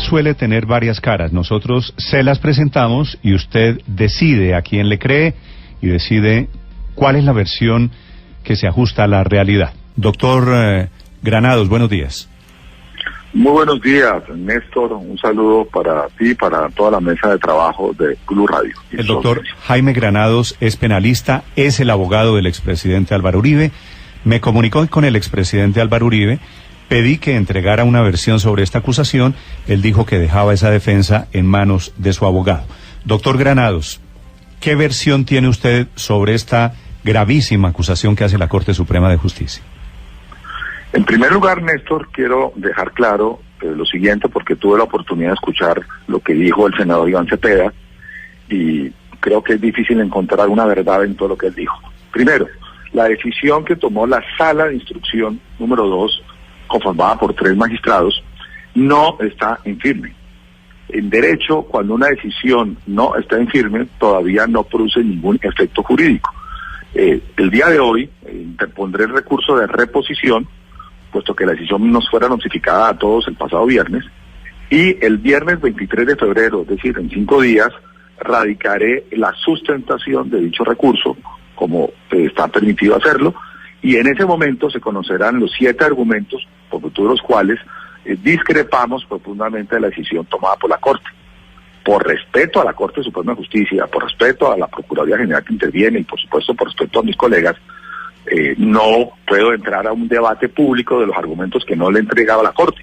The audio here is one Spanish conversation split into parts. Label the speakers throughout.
Speaker 1: suele tener varias caras. Nosotros se las presentamos y usted decide a quién le cree y decide cuál es la versión que se ajusta a la realidad. Doctor Granados, buenos días.
Speaker 2: Muy buenos días, Néstor. Un saludo para ti y para toda la mesa de trabajo de Blue Radio.
Speaker 1: El doctor Jaime Granados es penalista, es el abogado del expresidente Álvaro Uribe. Me comunicó con el expresidente Álvaro Uribe, pedí que entregara una versión sobre esta acusación. Él dijo que dejaba esa defensa en manos de su abogado. Doctor Granados, ¿qué versión tiene usted sobre esta gravísima acusación que hace la Corte Suprema de Justicia?
Speaker 2: En primer lugar, Néstor, quiero dejar claro lo siguiente, porque tuve la oportunidad de escuchar lo que dijo el senador Iván Cepeda, y creo que es difícil encontrar alguna verdad en todo lo que él dijo. Primero, la decisión que tomó la Sala de Instrucción número 2, conformada por 3 magistrados, no está en firme. En derecho, cuando una decisión no está en firme, todavía no produce ningún efecto jurídico. El día de hoy interpondré el recurso de reposición, puesto que la decisión nos fuera notificada a todos el pasado viernes, y el viernes 23 de febrero, es decir, en 5 días, radicaré la sustentación de dicho recurso, como está permitido hacerlo, y en ese momento se conocerán los 7 argumentos por virtud de los cuales discrepamos profundamente de la decisión tomada por la Corte. Por respeto a la Corte Suprema de Justicia, por respeto a la Procuraduría General que interviene y por supuesto por respeto a mis colegas, no puedo entrar a un debate público de los argumentos que no le he entregado a la Corte.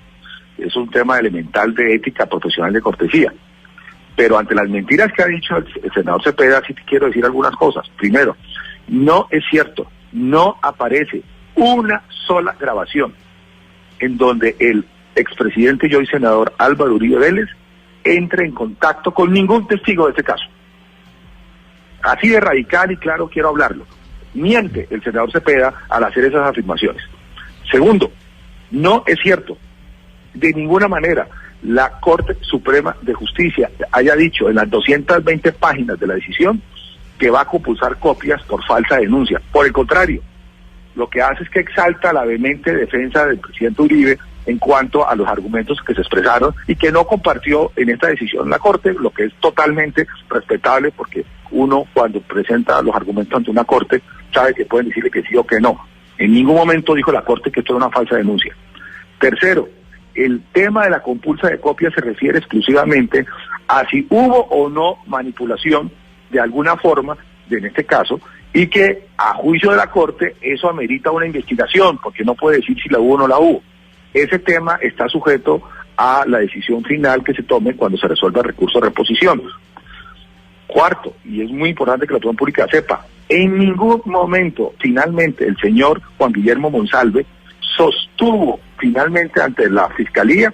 Speaker 2: Es un tema elemental de ética profesional de cortesía. Pero ante las mentiras que ha dicho el senador Cepeda, sí quiero decir algunas cosas. Primero, no es cierto, no aparece una sola grabación en donde el expresidente y hoy senador Álvaro Uribe Vélez entre en contacto con ningún testigo de este caso. Así de radical y claro quiero hablarlo. Miente el senador Cepeda al hacer esas afirmaciones. Segundo, no es cierto de ninguna manera la Corte Suprema de Justicia haya dicho en las 220 páginas de la decisión que va a compulsar copias por falsa denuncia. Por el contrario, lo que hace es que exalta la vehemente defensa del presidente Uribe en cuanto a los argumentos que se expresaron y que no compartió en esta decisión la Corte, lo que es totalmente respetable, porque uno cuando presenta los argumentos ante una Corte sabe que pueden decirle que sí o que no. En ningún momento dijo la Corte que esto era una falsa denuncia. Tercero, el tema de la compulsa de copias se refiere exclusivamente a si hubo o no manipulación de alguna forma, en este caso, y que a juicio de la Corte eso amerita una investigación, porque no puede decir si la hubo o no la hubo. Ese tema está sujeto a la decisión final que se tome cuando se resuelva el recurso de reposición. Cuarto, y es muy importante que la opinión pública sepa, en ningún momento, finalmente, el señor Juan Guillermo Monsalve sostuvo finalmente ante la Fiscalía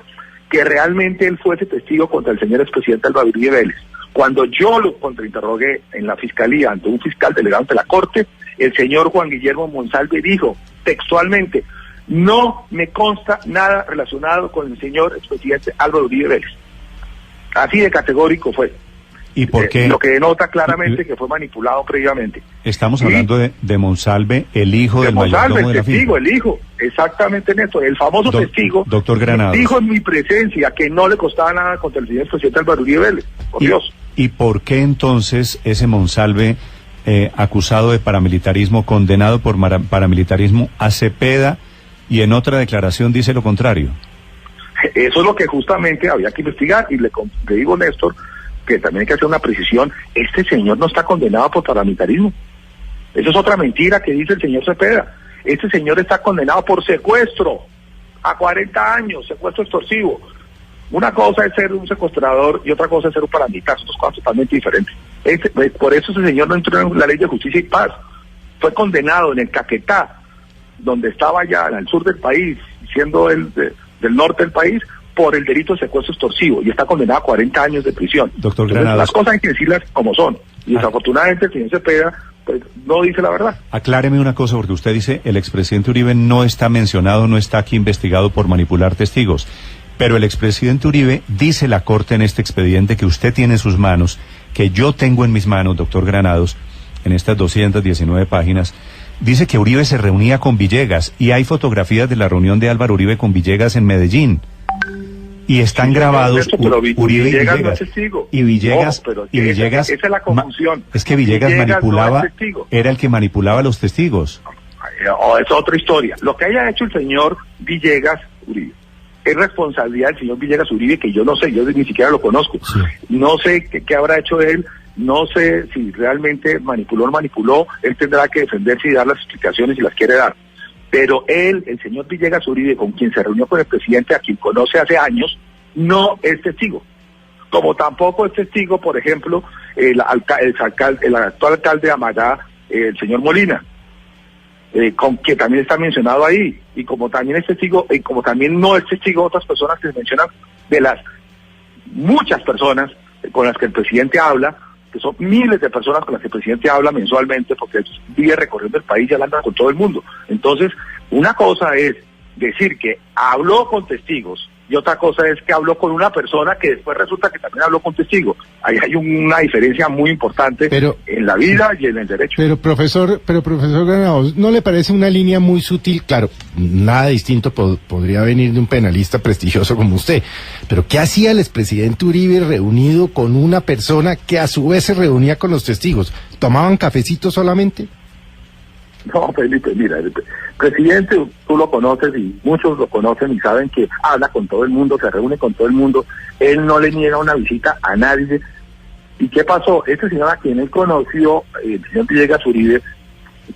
Speaker 2: que realmente él fuese testigo contra el señor expresidente Álvaro Uribe Vélez. Cuando yo lo contrainterrogué en la Fiscalía ante un fiscal delegado ante la Corte, el señor Juan Guillermo Monsalve dijo textualmente: no me consta nada relacionado con el señor expresidente Álvaro Uribe Vélez. Así de categórico fue.
Speaker 1: ¿Y por qué?
Speaker 2: Lo que denota claramente que fue manipulado previamente.
Speaker 1: Estamos hablando de Monsalve, el hijo del mayordomo de la
Speaker 2: testigo, el hijo, exactamente, Néstor, el famoso testigo.
Speaker 1: Doctor Granados.
Speaker 2: Dijo en mi presencia que no le costaba nada contra el señor expresidente Álvaro Uribe Vélez, por Dios.
Speaker 1: ¿Y por qué entonces ese Monsalve, acusado de paramilitarismo, condenado por paramilitarismo, a Cepeda y en otra declaración dice lo contrario?
Speaker 2: Eso es lo que justamente había que investigar, y le digo, Néstor, que también hay que hacer una precisión: este señor no está condenado por paramilitarismo. Eso es otra mentira que dice el señor Cepeda. Este señor está condenado por secuestro a 40 años, secuestro extorsivo. Una cosa es ser un secuestrador y otra cosa es ser un paramilitar, son dos cosas totalmente diferentes. Por eso ese señor no entró en la Ley de Justicia y Paz. Fue condenado en el Caquetá, donde estaba allá al sur del país, siendo él del norte del país, por el delito de secuestro extorsivo, y está condenado a 40 años de prisión.
Speaker 1: Doctor Granados,
Speaker 2: las cosas hay que decirlas como son, y desafortunadamente el señor Cepeda pues, no dice la verdad.
Speaker 1: Acláreme una cosa, porque usted dice el expresidente Uribe no está mencionado, no está aquí investigado por manipular testigos, pero el expresidente Uribe, dice la Corte en este expediente que usted tiene en sus manos, que yo tengo en mis manos, doctor Granados, en estas 219 páginas, dice que Uribe se reunía con Villegas, y hay fotografías de la reunión de Álvaro Uribe con Villegas en Medellín. Y están grabados Uribe y
Speaker 2: Villegas. No es
Speaker 1: Villegas.
Speaker 2: testigo.
Speaker 1: Y Villegas,
Speaker 2: esa es la confusión.
Speaker 1: Es que Villegas manipulaba,
Speaker 2: no es testigo.
Speaker 1: era el que manipulaba a los testigos.
Speaker 2: Es otra historia. Lo que haya hecho el señor Villegas Uribe es responsabilidad del señor Villegas Uribe, que yo no sé, yo ni siquiera lo conozco.
Speaker 1: Sí.
Speaker 2: No sé qué habrá hecho él, no sé si realmente manipuló o no manipuló, él tendrá que defenderse y dar las explicaciones si las quiere dar. Pero él, el señor Villegas Uribe, con quien se reunió con el presidente, a quien conoce hace años, no es testigo. Como tampoco es testigo, por ejemplo, el actual alcalde de Amagá, el señor Molina, con que también está mencionado ahí, y como también es testigo, y como también no es testigo otras personas que se mencionan, de las muchas personas con las que el presidente habla, que son miles de personas con las que el presidente habla mensualmente, porque él vive recorriendo el país y hablando con todo el mundo. Entonces, una cosa es decir que habló con testigos, y otra cosa es que habló con una persona que después resulta que también habló con testigos. Ahí hay una diferencia muy importante en la vida y en el derecho.
Speaker 3: Pero profesor Granados, ¿no le parece una línea muy sutil? Claro, nada distinto podría venir de un penalista prestigioso como usted, pero ¿qué hacía el expresidente Uribe reunido con una persona que a su vez se reunía con los testigos? ¿Tomaban cafecito solamente?
Speaker 2: No, Felipe, mira, el presidente, tú lo conoces y muchos lo conocen y saben que habla con todo el mundo, se reúne con todo el mundo, él no le niega una visita a nadie. ¿Y qué pasó? Este señor a quien él conoció, el señor Villegas Uribe,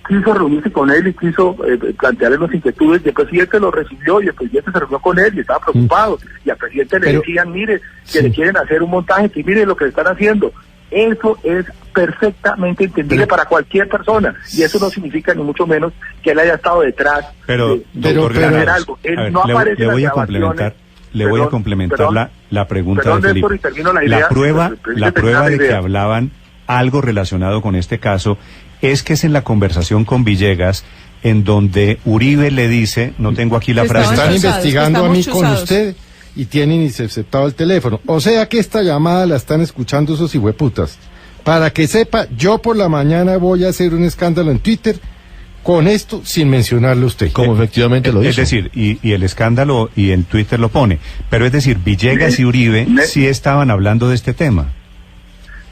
Speaker 2: quiso reunirse con él y quiso plantearle las inquietudes, y el presidente lo recibió y el presidente se reunió con él y estaba preocupado, y al presidente le decían, mire, que le quieren hacer un montaje, que mire lo que le están haciendo. Eso es perfectamente entendible para cualquier persona, y eso no significa ni mucho menos que él haya estado detrás
Speaker 1: de
Speaker 2: algo. Él no aparece
Speaker 1: le voy a complementar la pregunta de Felipe. La prueba de que hablaban algo relacionado con este caso es que es en la conversación con Villegas en donde Uribe le dice, no tengo aquí la frase.
Speaker 3: Están investigando a mí con usted y tienen interceptado el teléfono. O sea que esta llamada la están escuchando esos hijueputas. Para que sepa, yo por la mañana voy a hacer un escándalo en Twitter con esto sin mencionarle a usted.
Speaker 4: Como efectivamente lo hizo.
Speaker 1: Es decir, y el escándalo y en Twitter lo pone. Pero es decir, Villegas y Uribe sí estaban hablando de este tema.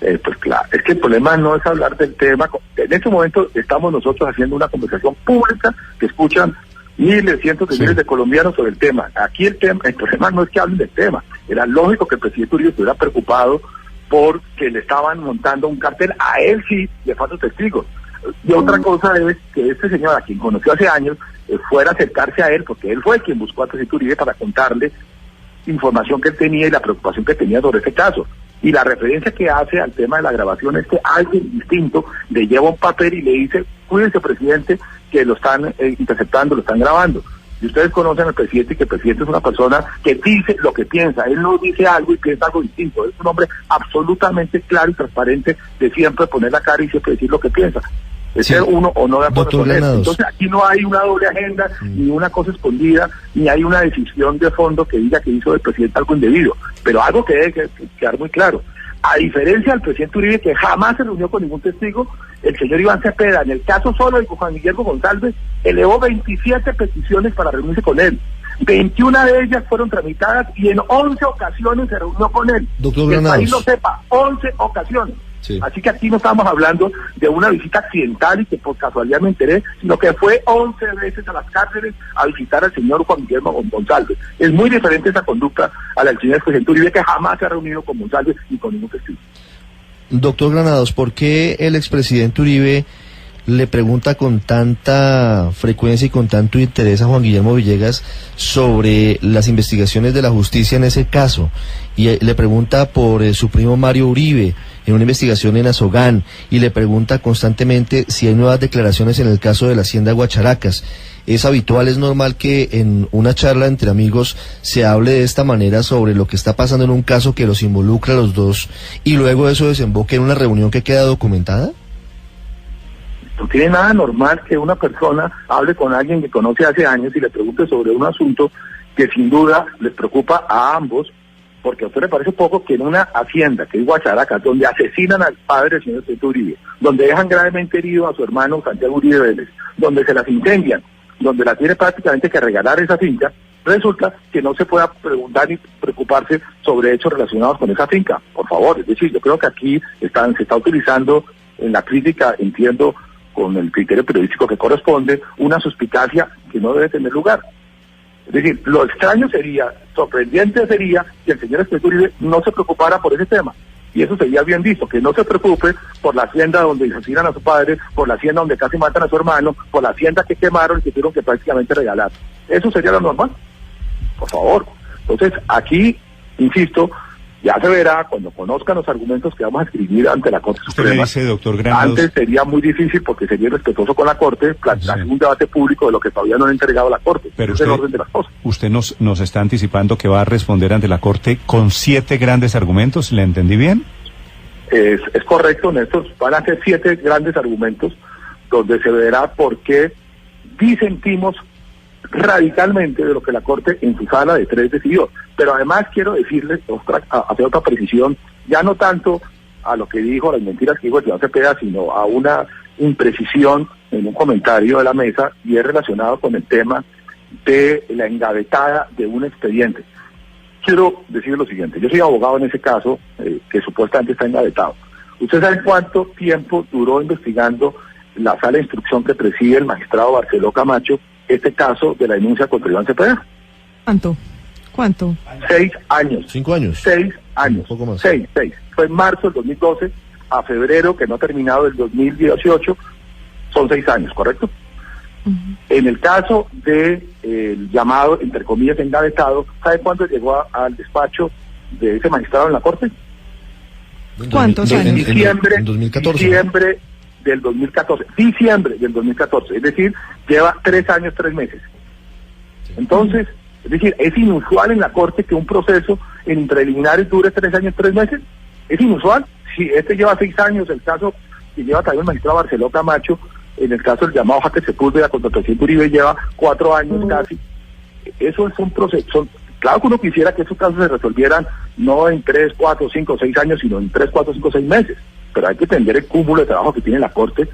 Speaker 2: Pues claro, es que el problema no es hablar del tema. En este momento estamos nosotros haciendo una conversación pública que escuchan miles, cientos de miles de colombianos sobre el tema. Aquí el problema no es que hablen del tema. Era lógico que el presidente Uribe estuviera preocupado porque le estaban montando un cartel. A él sí le faltan testigos. Y otra cosa es que este señor, a quien conoció hace años, fuera a acercarse a él, porque él fue quien buscó al presidente Uribe para contarle información que él tenía y la preocupación que tenía sobre este caso. Y la referencia que hace al tema de la grabación es que alguien distinto le lleva un papel y le dice, cuídense, presidente, que lo están interceptando, lo están grabando. Y ustedes conocen al presidente, y que el presidente es una persona que dice lo que piensa. Él no dice algo y piensa algo distinto. Es un hombre absolutamente claro y transparente de siempre poner la cara y siempre decir lo que piensa. Es ser uno o no de acuerdo con él. Entonces aquí no hay una doble agenda, ni una cosa escondida, ni hay una decisión de fondo que diga que hizo el presidente algo indebido. Pero algo que debe quedar muy claro. A diferencia del presidente Uribe, que jamás se reunió con ningún testigo, el señor Iván Cepeda, en el caso solo de Juan Guillermo González, elevó 27 peticiones para reunirse con él. 21 de ellas fueron tramitadas y en 11 ocasiones se reunió con él.
Speaker 4: Doctor
Speaker 2: que el
Speaker 4: Granados.
Speaker 2: país lo sepa, 11 ocasiones.
Speaker 4: Sí.
Speaker 2: Así que aquí no estamos hablando de una visita accidental y que por casualidad me enteré, sino que fue 11 veces a las cárceles a visitar al señor Juan Guillermo González. Es muy diferente esa conducta a la del señor presidente Uribe, que jamás se ha reunido con González ni con ningún testigo.
Speaker 4: Doctor Granados, ¿por qué el expresidente Uribe le pregunta con tanta frecuencia y con tanto interés a Juan Guillermo Villegas sobre las investigaciones de la justicia en ese caso? Y le pregunta por su primo Mario Uribe en una investigación en Azogán, y le pregunta constantemente si hay nuevas declaraciones en el caso de la hacienda Guacharacas. ¿Es habitual, es normal que en una charla entre amigos se hable de esta manera sobre lo que está pasando en un caso que los involucra a los dos y luego eso desemboque en una reunión que queda documentada?
Speaker 2: No tiene nada normal que una persona hable con alguien que conoce hace años y le pregunte sobre un asunto que sin duda les preocupa a ambos, porque a usted le parece poco que en una hacienda, que es Guacharacas, donde asesinan al padre del señor Tito Uribe, donde dejan gravemente herido a su hermano Santiago Uribe Vélez, donde se las incendian, donde la tiene prácticamente que regalar esa finca, resulta que no se pueda preguntar ni preocuparse sobre hechos relacionados con esa finca. Por favor, es decir, yo creo que aquí se está utilizando en la crítica, entiendo, con el criterio periodístico que corresponde, una suspicacia que no debe tener lugar. Es decir, lo extraño sería, sorprendente sería que el señor expresidente Uribe no se preocupara por ese tema. Y eso sería bien visto, que no se preocupe por la hacienda donde asesinan a su padre, por la hacienda donde casi matan a su hermano, por la hacienda que quemaron y que tuvieron que prácticamente regalar. Eso sería lo normal. Por favor. Entonces, aquí, insisto, ya se verá cuando conozcan los argumentos que vamos a escribir ante la Corte
Speaker 1: Usted
Speaker 2: Suprema.
Speaker 1: le dice, doctor Granados...
Speaker 2: Antes sería muy difícil porque sería irrespetuoso con la Corte plantear un debate público de lo que todavía no le ha entregado la Corte.
Speaker 1: Pero
Speaker 2: es el orden de las cosas.
Speaker 1: Usted nos está anticipando que va a responder ante la Corte con 7 grandes argumentos, ¿le entendí bien?
Speaker 2: Es correcto, Néstor, van a ser 7 grandes argumentos donde se verá por qué disentimos radicalmente de lo que la Corte en su sala de 3 decidió. Pero además quiero decirles, hacer otra precisión, ya no tanto a lo que dijo, las mentiras que dijo el señor Cepeda, sino a una imprecisión en un comentario de la mesa, y es relacionado con el tema de la engavetada de un expediente. Quiero decir lo siguiente, yo soy abogado en ese caso, que supuestamente está engavetado. ¿Usted sabe cuánto tiempo duró investigando la sala de instrucción que preside el magistrado Barceló Camacho este caso de la denuncia contra Iván Cepeda?
Speaker 5: ¿Cuánto?
Speaker 2: 6 años.
Speaker 4: 5 años.
Speaker 2: 6 años.
Speaker 4: Un poco más.
Speaker 2: 6. Fue en marzo del 2012 a febrero, que no ha terminado, del 2018, son 6 años, ¿correcto?
Speaker 5: Uh-huh.
Speaker 2: En el caso de el llamado, entre comillas, engavetado, ¿sabe cuándo llegó al despacho de ese magistrado en la Corte?
Speaker 5: ¿Cuántos años?
Speaker 2: En diciembre,
Speaker 4: en 2014.
Speaker 2: diciembre del 2014, es decir, lleva 3 años, 3 meses. Entonces, es decir, ¿es inusual en la Corte que un proceso en preliminares dure 3 años, 3 meses? ¿Es inusual? Si este lleva 6 años, el caso que lleva también el magistrado Barceló Camacho, en el caso del llamado Jaque Sepúlveda contra el presidente Uribe, lleva 4 años casi. Eso es un proceso. Claro que uno quisiera que esos casos se resolvieran no en 3, 4, 5, 6 años, sino en 3, 4, 5, 6 meses. Pero hay que entender el cúmulo de trabajo que tiene la Corte.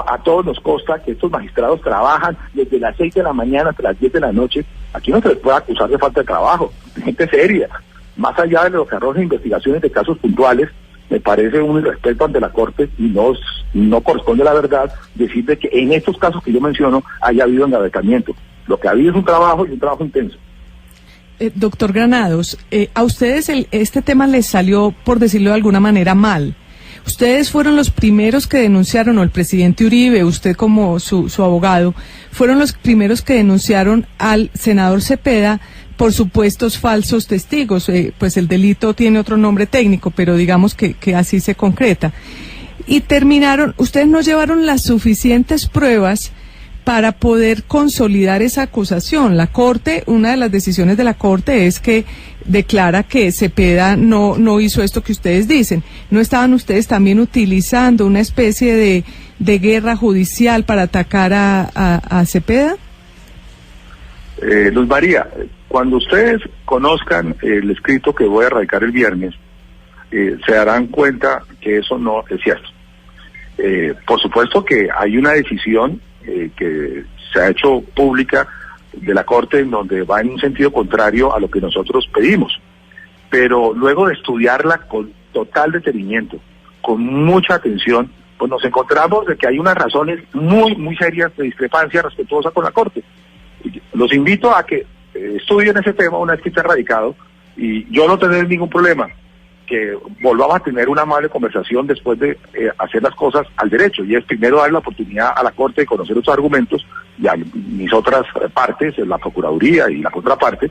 Speaker 2: A todos nos consta que estos magistrados trabajan desde las 6 de la mañana hasta las 10 de la noche. Aquí no se les puede acusar de falta de trabajo. Gente seria. Más allá de los errores de investigaciones de casos puntuales, me parece un irrespeto ante la Corte y no corresponde a la verdad decirte que en estos casos que yo menciono haya habido engavetamiento. Lo que ha habido es un trabajo y un trabajo intenso.
Speaker 5: Doctor Granados, a ustedes este tema les salió, por decirlo de alguna manera, mal. Ustedes fueron los primeros que denunciaron, o el presidente Uribe, usted como su abogado, fueron los primeros que denunciaron al senador Cepeda por supuestos falsos testigos. Pues el delito tiene otro nombre técnico, pero digamos que así se concreta. Y ustedes no llevaron las suficientes pruebas para poder consolidar esa acusación. La Corte, una de las decisiones de la Corte es que declara que Cepeda no hizo esto que ustedes dicen. ¿No estaban ustedes también utilizando una especie de guerra judicial para atacar a Cepeda?
Speaker 2: Luz María, cuando ustedes conozcan el escrito que voy a radicar el viernes, se darán cuenta que eso no es cierto. Por supuesto que hay una decisión que se ha hecho pública de la Corte en donde va en un sentido contrario a lo que nosotros pedimos, pero luego de estudiarla con total detenimiento, con mucha atención, pues nos encontramos de que hay unas razones muy, muy serias de discrepancia respetuosa con la Corte. Los invito a que estudien ese tema una vez que esté radicado, y yo no tendré ningún problema que volvamos a tener una amable conversación después de hacer las cosas al derecho, y es primero dar la oportunidad a la Corte de conocer los argumentos y a mis otras partes, la Procuraduría y la contraparte,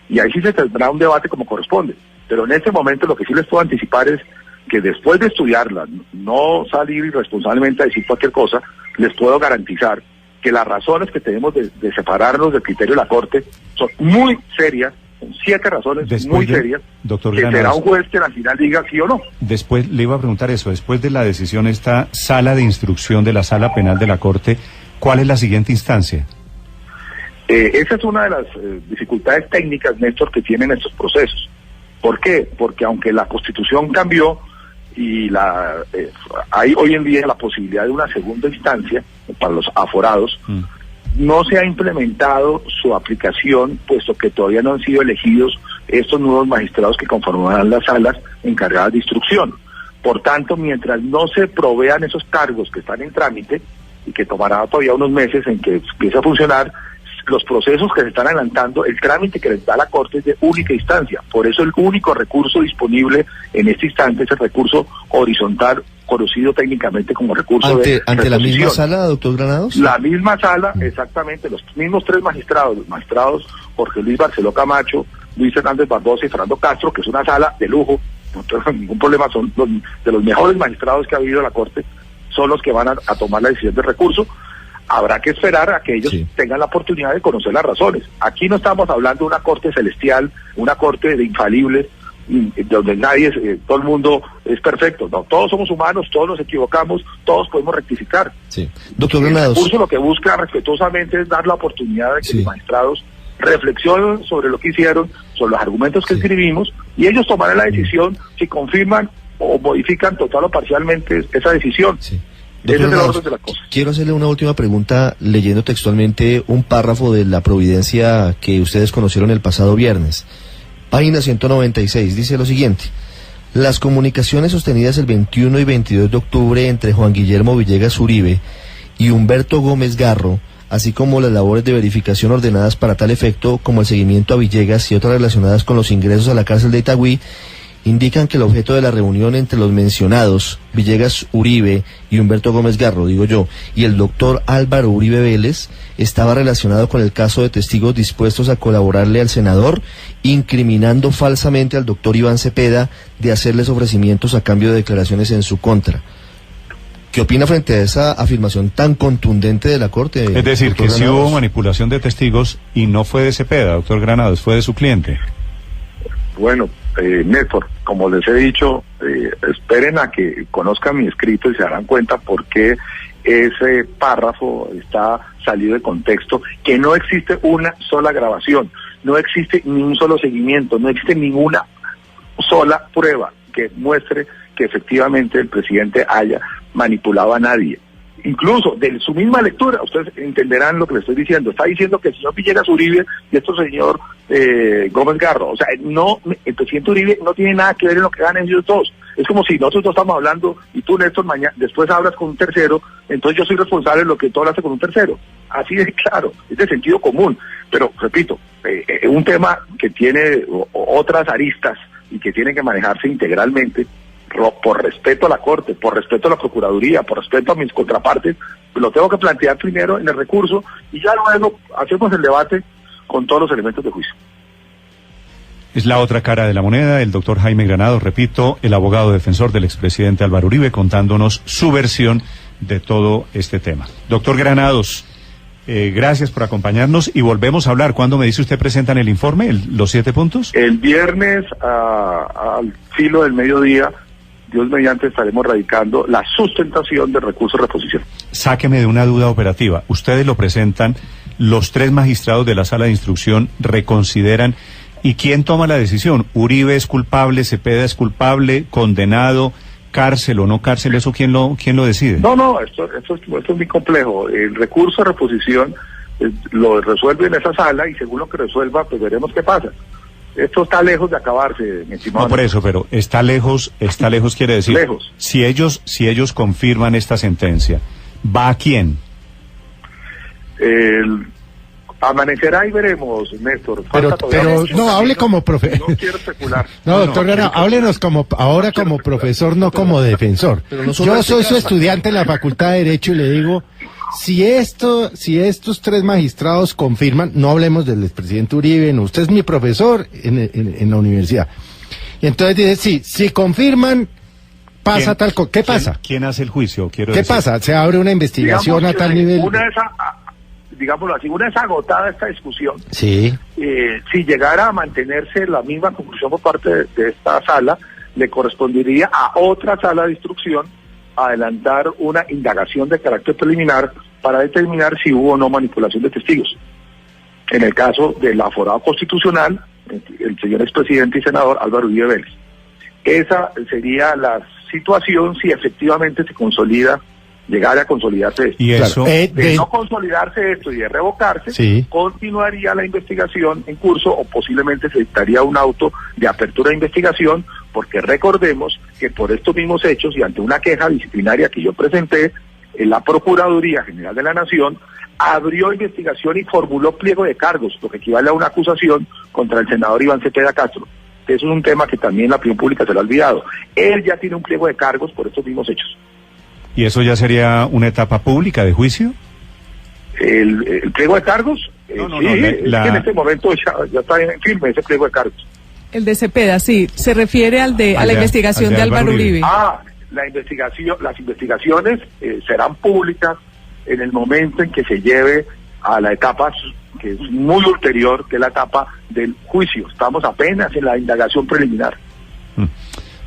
Speaker 2: y ahí sí se tendrá un debate como corresponde. Pero en este momento lo que sí les puedo anticipar es que después de estudiarla, no salir irresponsablemente a decir cualquier cosa, les puedo garantizar que las razones que tenemos de separarnos del criterio de la Corte son muy serias. 7 razones muy serias,
Speaker 1: doctor
Speaker 2: que
Speaker 1: Granados,
Speaker 2: será un juez que al final diga sí o no.
Speaker 1: Después le iba a preguntar eso, después de la decisión esta sala de instrucción de la Sala Penal de la Corte, ¿cuál es la siguiente instancia?
Speaker 2: Esa es una de las dificultades técnicas, Néstor, que tienen estos procesos. ¿Por qué? Porque aunque la Constitución cambió y hay hoy en día la posibilidad de una segunda instancia para los aforados, no se ha implementado su aplicación, puesto que todavía no han sido elegidos estos nuevos magistrados que conformarán las salas encargadas de instrucción. Por tanto, mientras no se provean esos cargos que están en trámite, y que tomará todavía unos meses en que empiece a funcionar, los procesos que se están adelantando, el trámite que les da la Corte es de única instancia. Por eso el único recurso disponible en este instante es el recurso horizontal, conocido técnicamente como recurso
Speaker 4: ante la misma sala, doctor Granados.
Speaker 2: La misma sala, exactamente, los mismos tres magistrados, los magistrados Jorge Luis Barceló Camacho, Luis Hernández Barbosa y Fernando Castro, que es una sala de lujo, no tengo ningún problema, son de los mejores magistrados que ha habido en la Corte, son los que van a tomar la decisión del recurso. Habrá que esperar a que ellos tengan la oportunidad de conocer las razones. Aquí no estamos hablando de una corte celestial, una corte de infalibles, donde nadie, todo el mundo es perfecto. No, todos somos humanos, todos nos equivocamos, todos podemos rectificar.
Speaker 4: Sí. Doctor Granados.
Speaker 2: El recurso lo que busca respetuosamente es dar la oportunidad de que los magistrados reflexionen sobre lo que hicieron, sobre los argumentos que escribimos, y ellos tomarán la decisión si confirman o modifican total o parcialmente esa decisión.
Speaker 4: Sí.
Speaker 2: Ese es el orden de las cosas.
Speaker 4: Quiero hacerle una última pregunta leyendo textualmente un párrafo de la providencia que ustedes conocieron el pasado viernes. Página 196, dice lo siguiente: las comunicaciones sostenidas el 21 y 22 de octubre entre Juan Guillermo Villegas Uribe y Humberto Gómez Garro, así como las labores de verificación ordenadas para tal efecto, como el seguimiento a Villegas y otras relacionadas con los ingresos a la cárcel de Itagüí, indican que el objeto de la reunión entre los mencionados, Villegas Uribe y Humberto Gómez Garro, y el doctor Álvaro Uribe Vélez, estaba relacionado con el caso de testigos dispuestos a colaborarle al senador, incriminando falsamente al doctor Iván Cepeda de hacerles ofrecimientos a cambio de declaraciones en su contra. ¿Qué opina frente a esa afirmación tan contundente de la Corte?
Speaker 1: Es decir, que sí hubo manipulación de testigos y no fue de Cepeda, doctor Granados, fue de su cliente.
Speaker 2: Bueno, Néstor, como les he dicho, esperen a que conozcan mi escrito y se darán cuenta por qué ese párrafo está salido de contexto, que no existe una sola grabación, no existe ni un solo seguimiento, no existe ninguna sola prueba que muestre que efectivamente el presidente haya manipulado a nadie. Incluso de su misma lectura, ustedes entenderán lo que le estoy diciendo, está diciendo que el señor Villegas Uribe y este señor Gómez Garro, o sea, no, el presidente Uribe no tiene nada que ver en lo que ganan ellos dos. Es como si nosotros dos estamos hablando y tú, Néstor, mañana después hablas con un tercero, entonces yo soy responsable de lo que tú hablaste con un tercero. Así de claro, es de sentido común. Pero, repito, un tema que tiene otras aristas y que tiene que manejarse integralmente, por respeto a la Corte, por respeto a la Procuraduría, por respeto a mis contrapartes, lo tengo que plantear primero en el recurso y ya luego hacemos el debate con todos los elementos de juicio.
Speaker 1: Es la otra cara de la moneda, el doctor Jaime Granados, repito, el abogado defensor del expresidente Álvaro Uribe, contándonos su versión de todo este tema. Doctor Granados, gracias por acompañarnos y volvemos a hablar. ¿Cuándo me dice usted presentan el informe, los 7 puntos?
Speaker 2: El viernes al filo del mediodía, Dios mediante, estaremos radicando la sustentación del recurso de reposición.
Speaker 1: Sáqueme de una duda operativa. Ustedes lo presentan, los 3 magistrados de la sala de instrucción reconsideran. ¿Y quién toma la decisión? ¿Uribe es culpable, Cepeda es culpable, condenado, cárcel o no cárcel? ¿Eso quién lo decide?
Speaker 2: No, esto es muy complejo. El recurso de reposición lo resuelve en esa sala y según lo que resuelva, pues veremos qué pasa. Esto está lejos de acabarse, mi estimado.
Speaker 1: No, por eso, pero está lejos quiere decir.
Speaker 2: Lejos.
Speaker 1: Si ellos confirman esta sentencia, ¿va a quién?
Speaker 2: Amanecerá y veremos, Néstor.
Speaker 3: Pero no, hable como profesor.
Speaker 2: No quiero especular.
Speaker 3: No, doctor Granados, háblenos ahora como profesor, no como defensor. Yo soy su estudiante en la Facultad de Derecho y le digo, si estos 3 magistrados confirman, no hablemos del expresidente Uribe, no, usted es mi profesor en la universidad. Y entonces dice, si confirman, pasa tal cosa. ¿Qué pasa?
Speaker 1: ¿Quién hace el juicio? ¿Qué
Speaker 3: pasa? ¿Se abre una investigación a tal nivel?
Speaker 2: Digámoslo así, una vez agotada esta discusión,
Speaker 3: sí.
Speaker 2: Si llegara a mantenerse la misma conclusión por parte de esta sala, le correspondería a otra sala de instrucción adelantar una indagación de carácter preliminar para determinar si hubo o no manipulación de testigos. En el caso del aforado constitucional, el señor expresidente y senador Álvaro Uribe Vélez. Esa sería la situación si efectivamente se consolida llegara a consolidarse esto.
Speaker 1: Y eso,
Speaker 2: De no consolidarse esto y de revocarse,
Speaker 3: Sí.
Speaker 2: continuaría la investigación en curso o posiblemente se dictaría un auto de apertura de investigación, porque recordemos que por estos mismos hechos y ante una queja disciplinaria que yo presenté, la Procuraduría General de la Nación abrió investigación y formuló pliego de cargos, lo que equivale a una acusación contra el senador Iván Cepeda Castro. Eso es un tema que también la opinión pública se lo ha olvidado. Él ya tiene un pliego de cargos por estos mismos hechos.
Speaker 1: ¿y eso ya sería una etapa pública de juicio?
Speaker 2: ¿El pliego de cargos?
Speaker 1: No,
Speaker 2: sí,
Speaker 1: no,
Speaker 2: es que en este momento ya está en firme ese pliego de cargos.
Speaker 5: El de Cepeda, sí. Se refiere a la
Speaker 1: de
Speaker 5: investigación de Álvaro Uribe.
Speaker 2: Las investigaciones serán públicas en el momento en que se lleve a la etapa que es muy ulterior, que es la etapa del juicio. Estamos apenas en la indagación preliminar.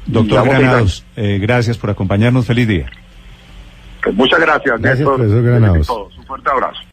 Speaker 1: Doctor Granados, gracias por acompañarnos. Feliz día.
Speaker 2: Pues muchas gracias,
Speaker 3: Gracias,
Speaker 2: Néstor.
Speaker 3: profesor Granados.
Speaker 2: Un fuerte abrazo.